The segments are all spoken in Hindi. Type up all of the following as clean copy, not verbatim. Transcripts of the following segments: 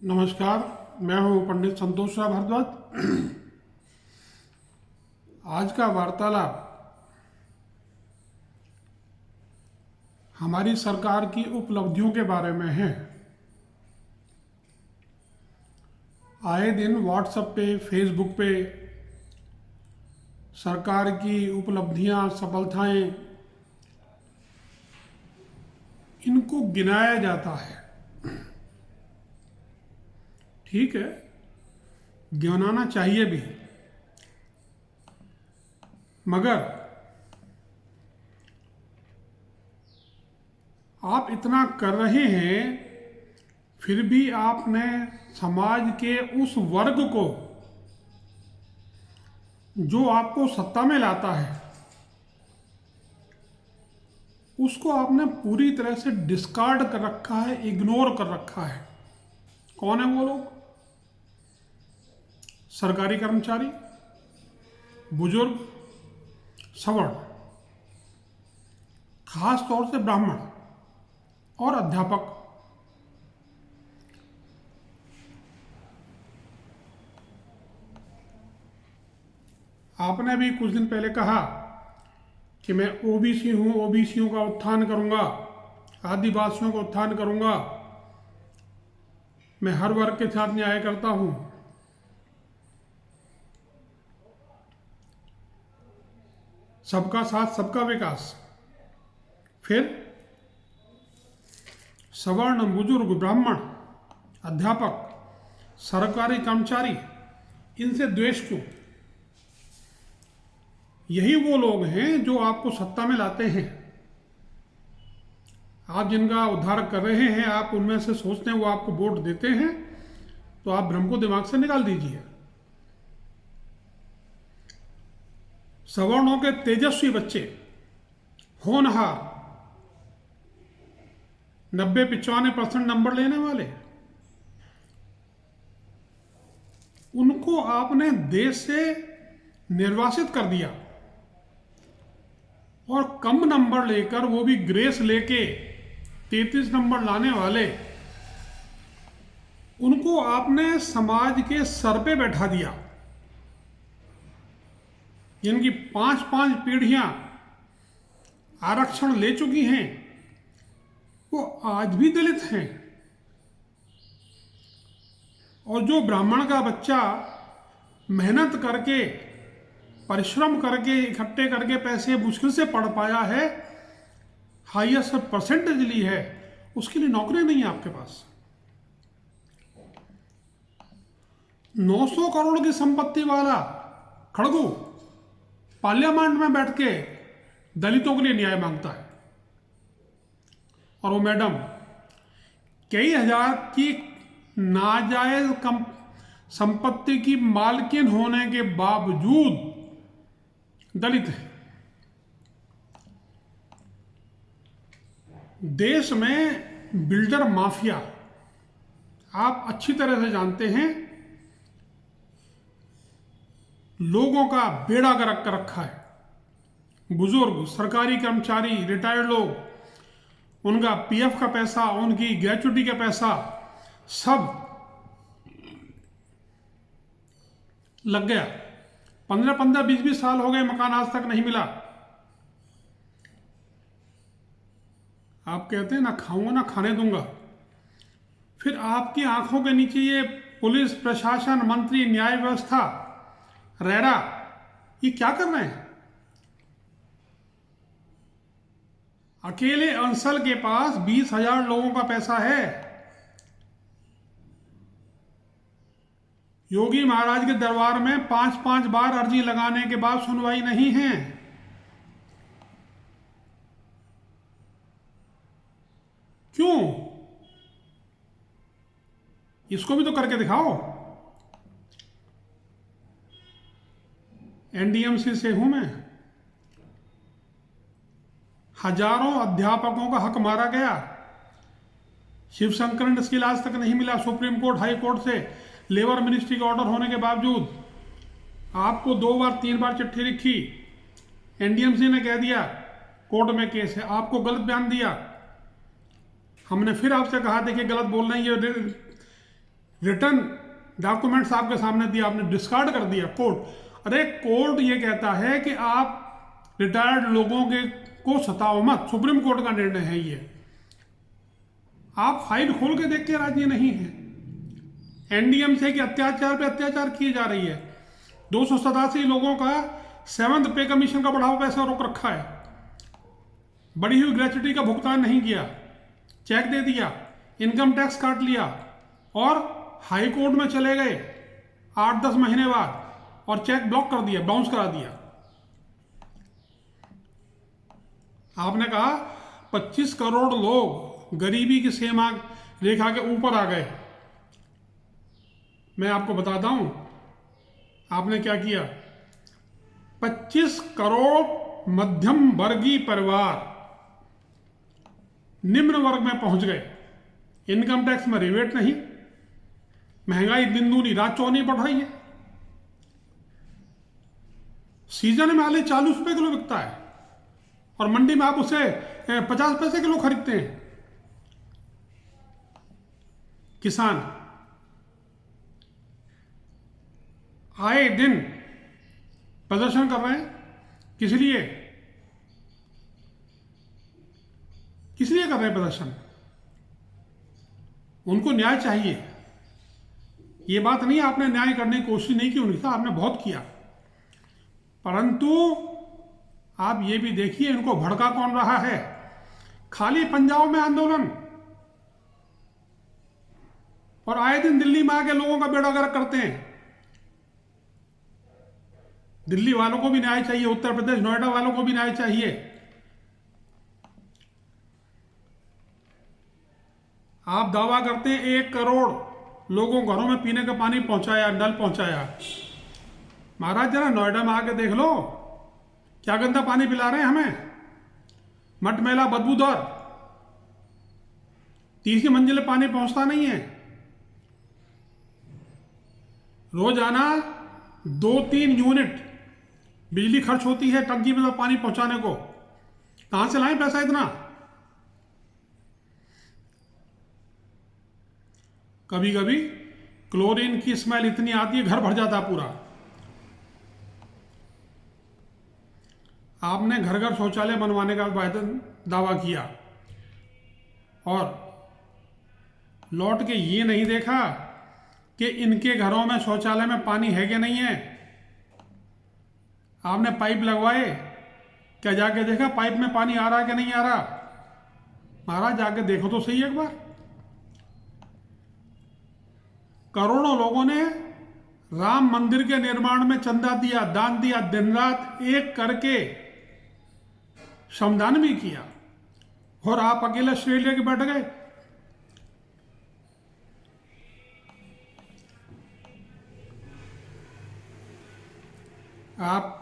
नमस्कार। मैं हूं पंडित संतोष राव भारद्वाज। आज का वार्तालाप हमारी सरकार की उपलब्धियों के बारे में है। आए दिन व्हाट्सएप पे, फेसबुक पे सरकार की उपलब्धियां, सफलताएं, इनको गिनाया जाता है। ठीक है, गिनाना चाहिए भी, मगर आप इतना कर रहे हैं, फिर भी आपने समाज के उस वर्ग को जो आपको सत्ता में लाता है, उसको आपने पूरी तरह से डिस्कार्ड कर रखा है, इग्नोर कर रखा है। कौन है वो लोग? सरकारी कर्मचारी, बुजुर्ग, सवर्ण, खास तौर से ब्राह्मण और अध्यापक। आपने भी कुछ दिन पहले कहा कि मैं ओबीसी हूं, ओबीसियों का उत्थान करूंगा, आदिवासियों का उत्थान करूंगा, मैं हर वर्ग के साथ न्याय करता हूं। सबका साथ, सबका विकास। फिर सवर्ण, बुजुर्ग, ब्राह्मण, अध्यापक, सरकारी कर्मचारी, इनसे द्वेष क्यों? यही वो लोग हैं जो आपको सत्ता में लाते हैं। आप जिनका उद्धार कर रहे हैं, आप उनमें से सोचते हैं वो आपको वोट देते हैं, तो आप भ्रम को दिमाग से निकाल दीजिए। सवर्णों के तेजस्वी बच्चे, होनहार, 90-95% नंबर लेने वाले, उनको आपने देश से निर्वासित कर दिया। और कम नंबर लेकर, वो भी ग्रेस लेके 33 नंबर लाने वाले, उनको आपने समाज के सर पे बैठा दिया। जिनकी 5-5 पीढ़ियां आरक्षण ले चुकी हैं, वो आज भी दलित हैं। और जो ब्राह्मण का बच्चा मेहनत करके, परिश्रम करके, इकट्ठे करके पैसे मुश्किल से पढ़ पाया है, हाईएस्ट परसेंटेज ली है, उसके लिए नौकरी नहीं है आपके पास। 900 करोड़ की संपत्ति वाला खड़गू पार्लियामेंट में बैठ के दलितों के लिए न्याय मांगता है, और वो मैडम कई हजार की नाजायज संपत्ति की मालकिन होने के बावजूद दलित है। देश में बिल्डर माफिया, आप अच्छी तरह से जानते हैं, लोगों का बेड़ा गर्क कर रखा है। बुजुर्ग, सरकारी कर्मचारी, रिटायर्ड लोग, उनका पीएफ का पैसा, उनकी ग्रेच्युटी का पैसा सब लग गया। 15-15, 20-20 साल हो गए, मकान आज तक नहीं मिला। आप कहते हैं ना खाऊंगा ना खाने दूंगा। फिर आपकी आंखों के नीचे ये पुलिस प्रशासन, मंत्री, न्याय व्यवस्था, रेरा, ये क्या कर रहे हैं? अकेले अंसल के पास 20,000 लोगों का पैसा है। योगी महाराज के दरबार में 5-5 बार अर्जी लगाने के बाद सुनवाई नहीं है। क्यों? इसको भी तो करके दिखाओ। एनडीएमसी से हूं मैं। हजारों अध्यापकों का हक मारा गया। शिवशंकरन स्किल आज तक नहीं मिला। सुप्रीम कोर्ट, हाई कोर्ट से लेबर मिनिस्ट्री का ऑर्डर होने के बावजूद आपको 2 बार 3 बार चिट्ठी लिखी, एनडीएमसी ने कह दिया कोर्ट में केस है, आपको गलत बयान दिया। हमने फिर आपसे कहा देखिए गलत बोल रहे हैं, ये रिटर्न डॉक्यूमेंट्स आपके सामने दिया, आपने डिस्कार्ड कर दिया। कोर्ट, अरे कोर्ट ये कहता है कि आप रिटायर्ड लोगों के को सताओ मत, सुप्रीम कोर्ट का निर्णय है ये। आप फाइल खोल के देख के राजी नहीं है। एनडीएमसी के अत्याचार पे अत्याचार किए जा रही है। 287 लोगों का 7th पे कमीशन का बढ़ावा पैसा रोक रखा है। बढ़ी हुई ग्रेच्युटी का भुगतान नहीं किया, चेक दे दिया, इनकम टैक्स काट लिया और हाई कोर्ट में चले गए 8-10 महीने बाद और चेक ब्लॉक कर दिया, बाउंस करा दिया। आपने कहा 25 करोड़ लोग गरीबी की सीमा रेखा के ऊपर आ गए। मैं आपको बताता हूं आपने क्या किया। 25 करोड़ मध्यम वर्गीय परिवार निम्न वर्ग में पहुंच गए। इनकम टैक्स में रिबेट नहीं, महंगाई दिन दूनी रात चौनी बढ़ रही है। सीजन में आलू 40 रुपए किलो बिकता है और मंडी में आप उसे 50 पैसे किलो खरीदते हैं। किसान आए दिन प्रदर्शन कर रहे हैं। किस लिए कर रहे हैं प्रदर्शन? उनको न्याय चाहिए। ये बात नहीं आपने न्याय करने की कोशिश नहीं की उनके साथ, आपने बहुत किया, परंतु आप ये भी देखिए इनको भड़का कौन रहा है। खाली पंजाब में आंदोलन और आए दिन दिल्ली में आके लोगों का बेड़ा गर्क करते हैं। दिल्ली वालों को भी न्याय चाहिए, उत्तर प्रदेश नोएडा वालों को भी न्याय चाहिए। आप दावा करते हैं 1 करोड़ लोगों घरों में पीने का पानी पहुंचाया, नल पहुंचाया। महाराज जरा नोएडा में आके देख लो क्या गंदा पानी पिला रहे हैं हमें, मटमैला बदबूदार। 30 मंजिल पानी पहुंचता नहीं है। रोजाना 2-3 यूनिट बिजली खर्च होती है टंकी में तो पानी पहुंचाने को। कहां से लाएं पैसा इतना? कभी कभी क्लोरीन की स्मेल इतनी आती है घर भर जाता पूरा। आपने घर घर शौचालय बनवाने का दावा किया और लौट के ये नहीं देखा कि इनके घरों में शौचालय में पानी है कि नहीं है। आपने पाइप लगवाए, क्या जाके देखा पाइप में पानी आ रहा कि नहीं आ रहा? महाराज जाके देखो तो सही एक बार। करोड़ों लोगों ने राम मंदिर के निर्माण में चंदा दिया, दान दिया, दिन रात एक करके श्रमदान भी किया और आप अकेले श्रेय लेके बैठ गए। आप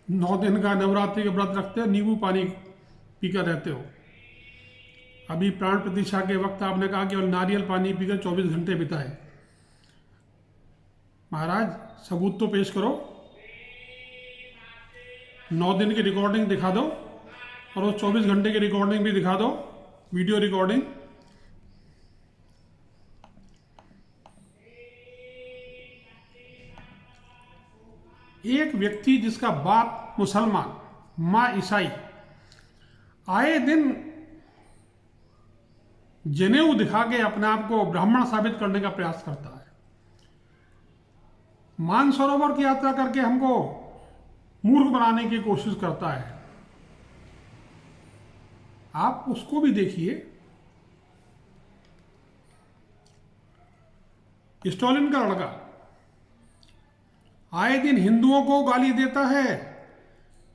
9 दिन का नवरात्रि का व्रत रखते हो, नींबू पानी पीकर रहते हो। अभी प्राण प्रतिष्ठा के वक्त आपने कहा केवल नारियल पानी पीकर 24 घंटे बिताए। महाराज सबूत तो पेश करो। 9 दिन की रिकॉर्डिंग दिखा दो और वो 24 घंटे की रिकॉर्डिंग भी दिखा दो, वीडियो रिकॉर्डिंग। एक व्यक्ति जिसका बाप मुसलमान, मां ईसाई, आए दिन जनेऊ दिखा के अपने आप को ब्राह्मण साबित करने का प्रयास करता है। मानसरोवर की यात्रा करके हमको मूर्ख बनाने की कोशिश करता है। आप उसको भी देखिए। स्टॉलिन का लड़का आए दिन हिंदुओं को गाली देता है।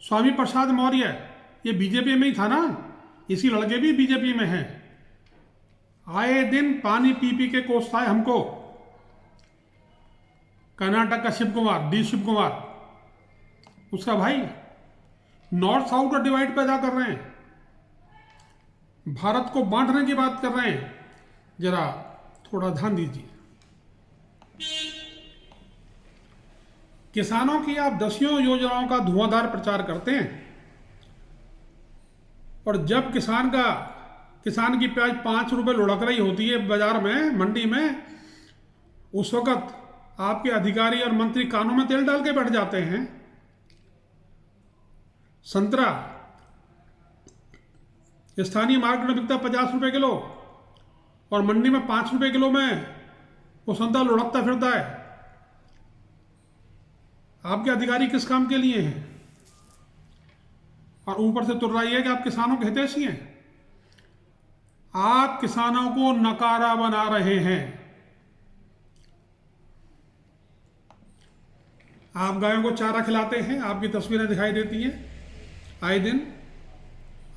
स्वामी प्रसाद मौर्य, ये बीजेपी में ही था ना, इसी लड़के भी बीजेपी में है। आए दिन पानी पी पी के कोसता है हमको। कर्नाटक का शिव कुमार, डी शिव कुमार, उसका भाई, नॉर्थ साउथ का डिवाइड पैदा कर रहे हैं, भारत को बांटने की बात कर रहे हैं। जरा थोड़ा ध्यान दीजिए। किसानों की आप दसियों योजनाओं का धुआंधार प्रचार करते हैं और जब किसान की प्याज 5 रुपए लुढ़क रही होती है बाजार में, मंडी में, उस वक्त आपके अधिकारी और मंत्री कानों में तेल डाल के बैठ जाते हैं। संतरा स्थानीय मार्केट में बिकता 50 रुपए किलो और मंडी में 5 रुपए किलो में वो संतरा लुढ़कता फिरता है। आपके अधिकारी किस काम के लिए हैं? और ऊपर से तुर रही है कि आप किसानों के हितैषी हैं। आप किसानों को नकारा बना रहे हैं। आप गायों को चारा खिलाते हैं, आपकी तस्वीरें दिखाई देती हैं आए दिन।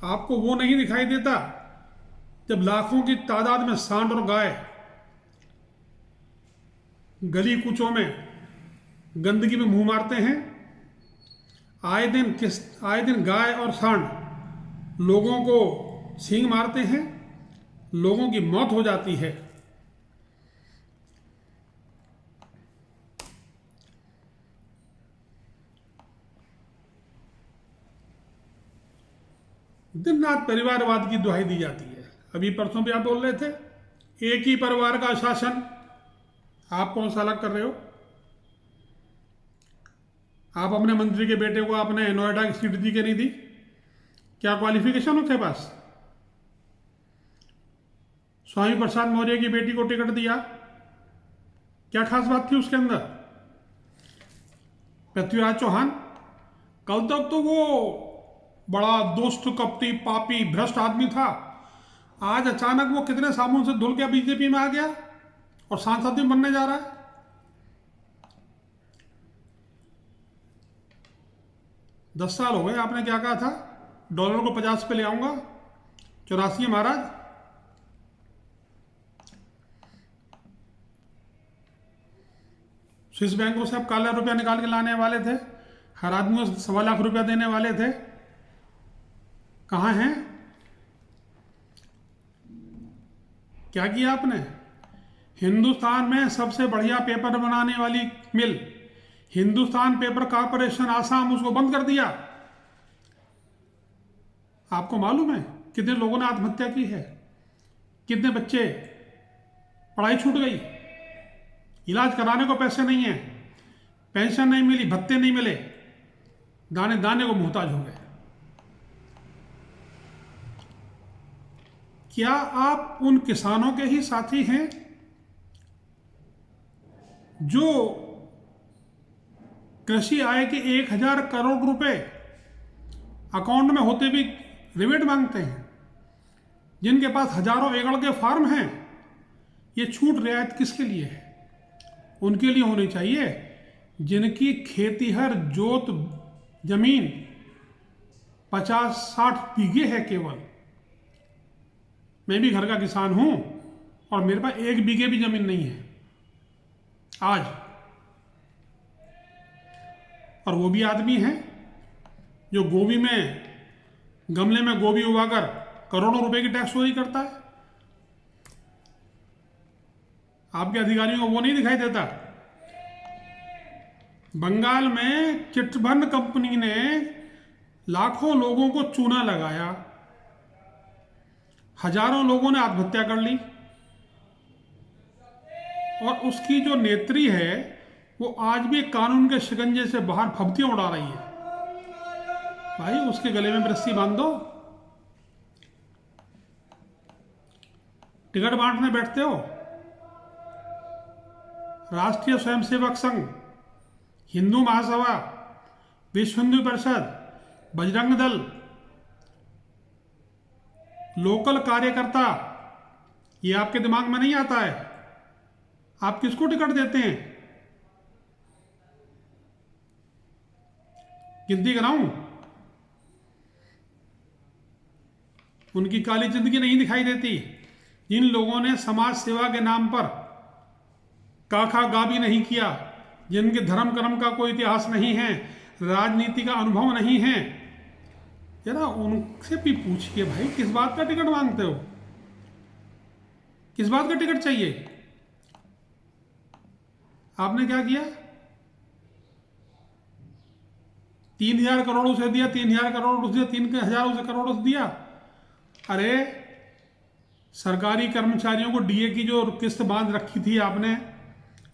आपको वो नहीं दिखाई देता जब लाखों की तादाद में सांड और गाय गली कूचों में गंदगी में मुंह मारते हैं। आए दिन गाय और सांड लोगों को सींग मारते हैं, लोगों की मौत हो जाती है। दिन रात परिवारवाद की दुहाई दी जाती है। अभी परसों भी आप बोल रहे थे एक ही परिवार का शासन। आप कौन सा अलग कर रहे हो? आप अपने मंत्री के बेटे को आपने नोएडा की सीट दी कि नहीं दी? क्या क्वालिफिकेशन उसके पास? स्वामी प्रसाद मौर्य की बेटी को टिकट दिया, क्या खास बात थी उसके अंदर? पृथ्वीराज चौहान कल तक तो वो बड़ा दुष्ट कपटी पापी भ्रष्ट आदमी था, आज अचानक वो कितने साबुन से धुल के बीजेपी में आ गया और सांसद भी बनने जा रहा है। दस साल हो गए, आपने क्या कहा था? डॉलर को 50 पे ले आऊंगा। 84 है महाराज। स्विस बैंकों से आप काला रुपया निकाल के लाने वाले थे, हर आदमी को 1.25 लाख रुपया देने वाले थे। कहाँ हैं? क्या किया आपने? हिंदुस्तान में सबसे बढ़िया पेपर बनाने वाली मिल हिंदुस्तान पेपर कॉर्पोरेशन आसाम, उसको बंद कर दिया। आपको मालूम है कितने लोगों ने आत्महत्या की है? कितने बच्चे पढ़ाई छूट गई, इलाज कराने को पैसे नहीं है, पेंशन नहीं मिली, भत्ते नहीं मिले, दाने दाने को मोहताज हो गए। क्या आप उन किसानों के ही साथी हैं जो कृषि आय के 1000 करोड़ रुपए अकाउंट में होते भी रिबेट मांगते हैं, जिनके पास हजारों एकड़ के फार्म हैं? ये छूट रियायत किसके लिए है? उनके लिए होनी चाहिए जिनकी खेतीहर जोत जमीन 50-60 बीघे है केवल। मैं भी घर का किसान हूं और मेरे पास 1 बीघे भी जमीन नहीं है आज। और वो भी आदमी है जो गोभी में, गमले में गोभी उगाकर करोड़ों रुपए की टैक्स चोरी करता है। आपके अधिकारियों को वो नहीं दिखाई देता? बंगाल में चिटफंड कंपनी ने लाखों लोगों को चूना लगाया, हजारों लोगों ने आत्महत्या कर ली और उसकी जो नेत्री है वो आज भी कानून के शिकंजे से बाहर फब्तियां उड़ा रही है। भाई उसके गले में रस्सी बांध दो। टिकट बांटने बैठते हो। राष्ट्रीय स्वयंसेवक संघ, हिंदू महासभा, विश्व हिंदू परिषद, बजरंग दल, लोकल कार्यकर्ता, ये आपके दिमाग में नहीं आता है? आप किसको टिकट देते हैं? गिनती कराऊं? उनकी काली जिंदगी नहीं दिखाई देती। जिन लोगों ने समाज सेवा के नाम पर काखा गा भी नहीं किया, जिनके धर्म कर्म का कोई इतिहास नहीं है, राजनीति का अनुभव नहीं है, जरा उनसे भी पूछिए भाई किस बात का टिकट मांगते हो? किस बात का टिकट चाहिए? आपने क्या किया? 3000 करोड़ उसे दिया, 3000 करोड़ उसे दिया, 3000 उसे करोड़ उसे दिया। अरे सरकारी कर्मचारियों को डीए की जो किस्त बांध रखी थी आपने,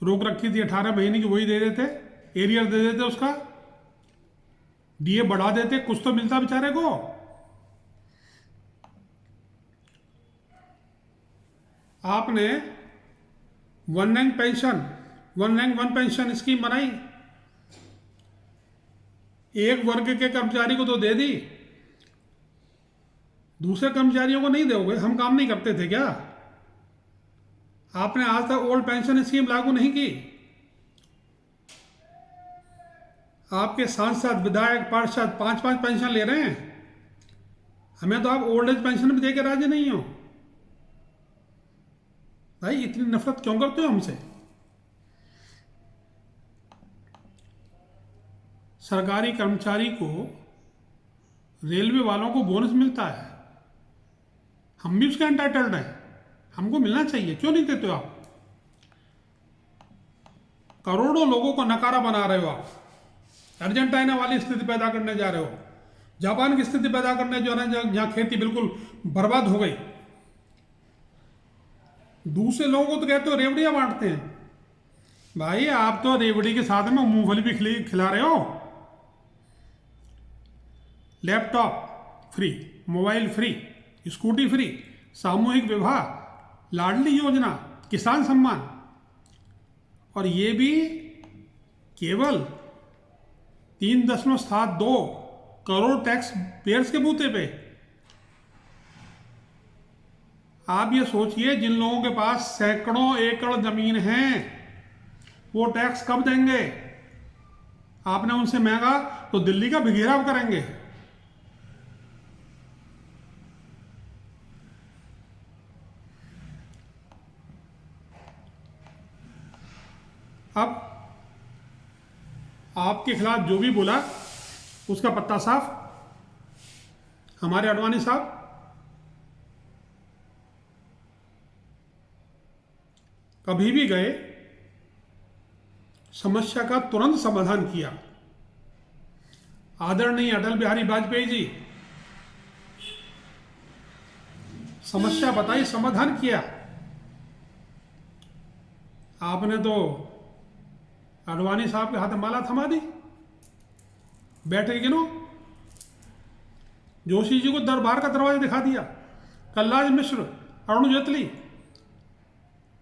रोक रखी थी 18 महीने की, वही दे देते, एरियर दे देते, उसका डीए बढ़ा देते, कुछ तो मिलता बेचारे को। आपने one rank pension, one rank one pension scheme बनाई, एक वर्ग के कर्मचारी को तो दे दी, दूसरे कर्मचारियों को नहीं दोगे? हम काम नहीं करते थे क्या? आपने आज तक ओल्ड पेंशन स्कीम लागू नहीं की। आपके सांसद, विधायक, पार्षद 5-5 पेंशन ले रहे हैं, हमें तो आप ओल्ड एज पेंशन भी दे के राजी नहीं हो। भाई इतनी नफरत क्यों करते हो हमसे? सरकारी कर्मचारी को, रेलवे वालों को बोनस मिलता है, हम भी उसके एंटाइटल्ड हैं, हमको मिलना चाहिए, क्यों नहीं देते हो आप? करोड़ों लोगों को नकारा बना रहे हो आप, अर्जेंटीना वाली स्थिति पैदा करने जा रहे हो, जापान की स्थिति पैदा करने जो है, जहां खेती बिल्कुल बर्बाद हो गई। दूसरे लोगों को तो कहते हो रेवड़ियां बांटते हैं। भाई आप तो रेवड़ी के साथ में मूंगफली भी खिला रहे हो। Laptop free, mobile free, scooty free, सामूहिक विवाह, लाडली योजना, किसान सम्मान, और ये भी केवल 3.72 करोड़ टैक्स पेयर्स के बूते पे। आप ये सोचिए, जिन लोगों के पास सैकड़ों एकड़ जमीन है, वो टैक्स कब देंगे? आपने उनसे मांगा तो दिल्ली का बिखेराव करेंगे। अब आपके खिलाफ जो भी बोला उसका पत्ता साफ। हमारे अडवाणी साहब कभी भी गए, समस्या का तुरंत समाधान किया। आदरणीय अटल बिहारी वाजपेयी जी, समस्या बताई, समाधान किया। आपने तो अडवाणी साहब के हाथ में माला थमा दी, बैठे गिनो। जोशी जी को दरबार का दरवाजा दिखा दिया, कलराज मिश्र, अरुण जेटली।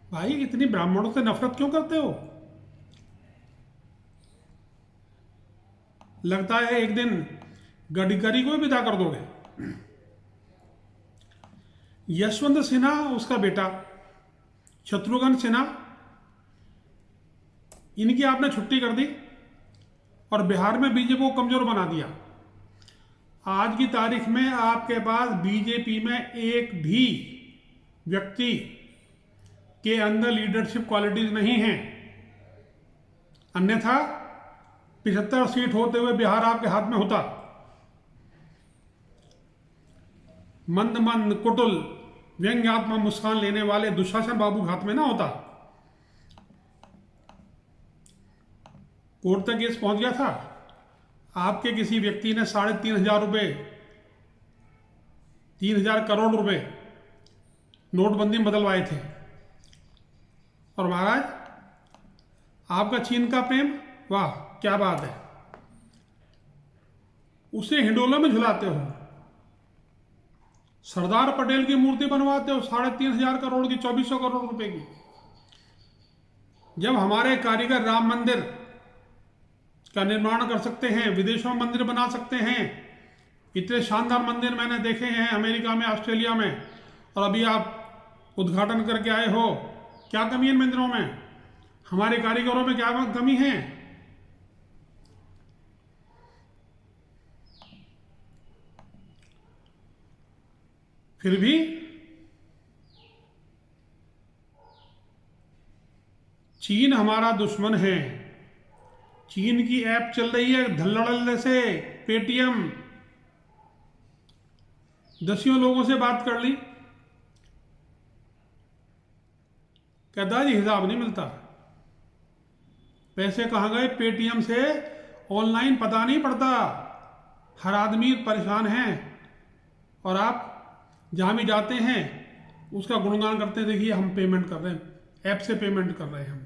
भाई इतनी ब्राह्मणों से नफरत क्यों करते हो? लगता है एक दिन गडकरी को भी विदा कर दोगे। यशवंत सिन्हा, उसका बेटा शत्रुघ्न सिन्हा, इनकी आपने छुट्टी कर दी और बिहार में बीजेपी को कमजोर बना दिया। आज की तारीख में आपके पास बीजेपी में एक भी व्यक्ति के अंदर लीडरशिप क्वालिटीज नहीं है। अन्यथा 75 सीट होते हुए बिहार आपके हाथ में होता। मंद मंद कुटुल व्यंग्यात्मक मुस्कान लेने वाले दुशासन बाबू के हाथ में ना होता। कोर्ट तक केस पहुंच गया था। आपके किसी व्यक्ति ने 3,500 रुपये, 3,000 करोड़ रुपए नोटबंदी में बदलवाए थे। और महाराज आपका चीन का प्रेम, वाह क्या बात है, उसे हिंडोला में झुलाते हो। सरदार पटेल की मूर्ति बनवाते हो 3,500 करोड़ की, 2,400 करोड़ रुपए की। जब हमारे कारीगर राम मंदिर का निर्माण कर सकते हैं, विदेशों में मंदिर बना सकते हैं, इतने शानदार मंदिर मैंने देखे हैं अमेरिका में, ऑस्ट्रेलिया में, और अभी आप उद्घाटन करके आए हो, क्या कमी है मंदिरों में? हमारे कारीगरों में क्या कमी है? फिर भी चीन हमारा दुश्मन है। चीन की ऐप चल रही है धल्लड़ से, पेटीएम, दसियों लोगों से बात कर ली, कहता जी हिसाब नहीं मिलता, पैसे कहाँ गए? पेटीएम से ऑनलाइन पता नहीं पड़ता। हर आदमी परेशान है, और आप जहाँ भी जाते हैं उसका गुणगान करते, देखिए हम पेमेंट कर रहे हैं, ऐप से पेमेंट कर रहे हैं हम।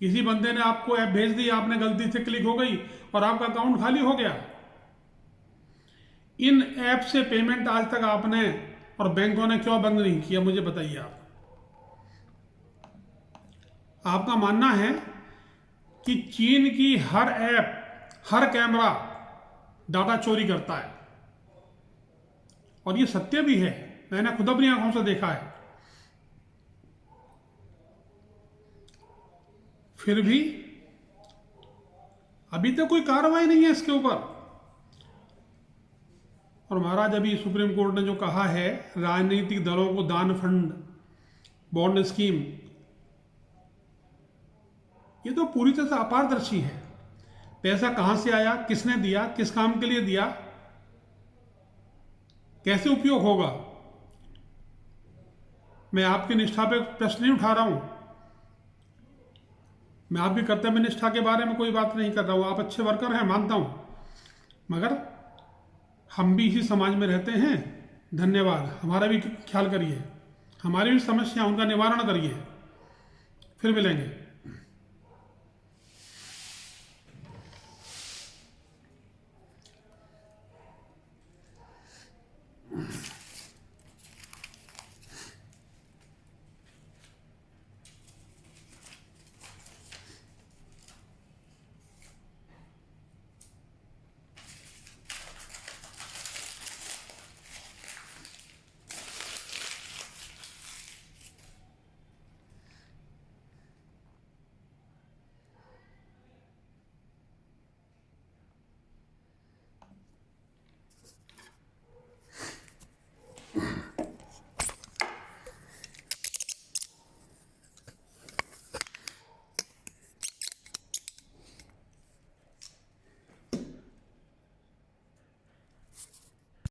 किसी बंदे ने आपको ऐप भेज दी, आपने गलती से क्लिक हो गई और आपका अकाउंट खाली हो गया। इन ऐप से पेमेंट आज तक आपने और बैंकों ने क्यों बंद नहीं किया, मुझे बताइए आप। आपका मानना है कि चीन की हर ऐप, हर कैमरा डाटा चोरी करता है, और ये सत्य भी है, मैंने खुद अपनी आंखों से देखा है। फिर भी अभी तक कोई कार्रवाई नहीं है इसके ऊपर। और महाराज, अभी सुप्रीम कोर्ट ने जो कहा है राजनीतिक दलों को दान फंड, बॉन्ड स्कीम, ये तो पूरी तरह से अपारदर्शी है। पैसा कहां से आया, किसने दिया, किस काम के लिए दिया, कैसे उपयोग होगा। मैं आपकी निष्ठा पे प्रश्न नहीं उठा रहा हूं, मैं आपकी कर्तव्य निष्ठा के बारे में कोई बात नहीं कर रहा हूं। आप अच्छे वर्कर हैं, मानता हूं, मगर हम भी इसी समाज में रहते हैं। धन्यवाद, हमारा भी ख्याल करिए, हमारी भी समस्या, उनका निवारण करिए। फिर मिलेंगे।